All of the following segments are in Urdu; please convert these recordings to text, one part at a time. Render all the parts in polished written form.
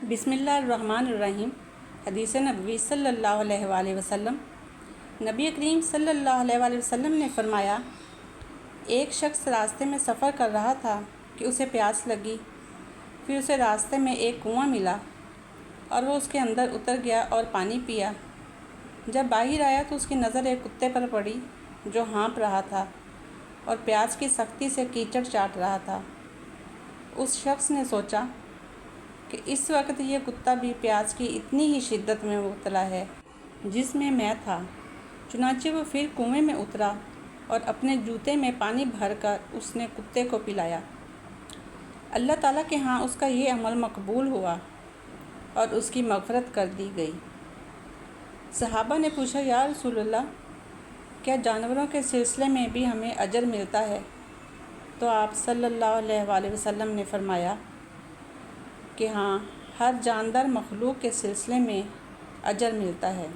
بسم اللہ الرحمن الرحیم۔ حدیث نبوی صلی اللہ علیہ وآلہ وسلم۔ نبی کریم صلی اللہ علیہ وآلہ وسلم نے فرمایا، ایک شخص راستے میں سفر کر رہا تھا کہ اسے پیاس لگی۔ پھر اسے راستے میں ایک کنواں ملا اور وہ اس کے اندر اتر گیا اور پانی پیا۔ جب باہر آیا تو اس کی نظر ایک کتے پر پڑی جو ہانپ رہا تھا اور پیاس کی سختی سے کیچڑ چاٹ رہا تھا۔ اس شخص نے سوچا کہ اس وقت یہ کتا بھی پیاس کی اتنی ہی شدت میں مبتلا ہے جس میں میں تھا۔ چنانچہ وہ پھر کنویں میں اترا اور اپنے جوتے میں پانی بھر کر اس نے کتے کو پلایا۔ اللہ تعالیٰ کے ہاں اس کا یہ عمل مقبول ہوا اور اس کی مغفرت کر دی گئی۔ صحابہ نے پوچھا، یا رسول اللہ، کیا جانوروں کے سلسلے میں بھی ہمیں اجر ملتا ہے؟ تو آپ صلی اللہ علیہ وآلہ وسلم نے فرمایا کہ ہاں، ہر جاندار مخلوق کے سلسلے میں اجر ملتا ہے۔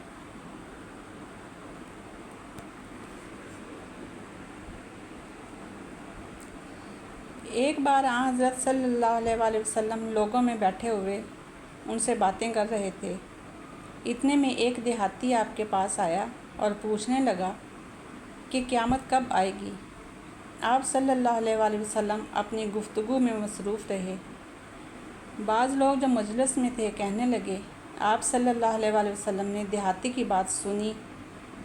ایک بار حضرت صلی اللہ علیہ وآلہ وسلم لوگوں میں بیٹھے ہوئے ان سے باتیں کر رہے تھے۔ اتنے میں ایک دیہاتی آپ کے پاس آیا اور پوچھنے لگا کہ قیامت کب آئے گی؟ آپ صلی اللہ علیہ وآلہ وسلم اپنی گفتگو میں مصروف رہے۔ بعض لوگ جو مجلس میں تھے کہنے لگے، آپ صلی اللہ علیہ وآلہ وسلم نے دیہاتی کی بات سنی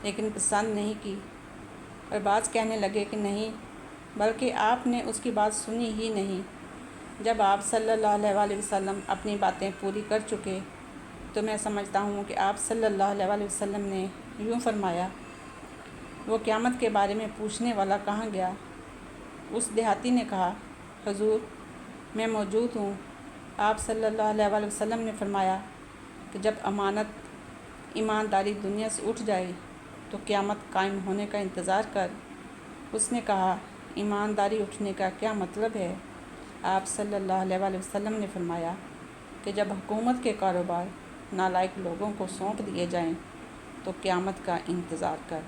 لیکن پسند نہیں کی، اور بعض کہنے لگے کہ نہیں، بلکہ آپ نے اس کی بات سنی ہی نہیں۔ جب آپ صلی اللہ علیہ وآلہ وسلم اپنی باتیں پوری کر چکے تو میں سمجھتا ہوں کہ آپ صلی اللہ علیہ وآلہ وسلم نے یوں فرمایا، وہ قیامت کے بارے میں پوچھنے والا کہاں گیا؟ اس دیہاتی نے کہا، حضور، میں موجود ہوں۔ آپ صلی اللہ علیہ وآلہ وسلم نے فرمایا کہ جب امانت ایمانداری دنیا سے اٹھ جائے تو قیامت قائم ہونے کا انتظار کر۔ اس نے کہا، ایمانداری اٹھنے کا کیا مطلب ہے؟ آپ صلی اللہ علیہ وآلہ وسلم نے فرمایا کہ جب حکومت کے کاروبار نالائق لوگوں کو سونپ دیے جائیں تو قیامت کا انتظار کر۔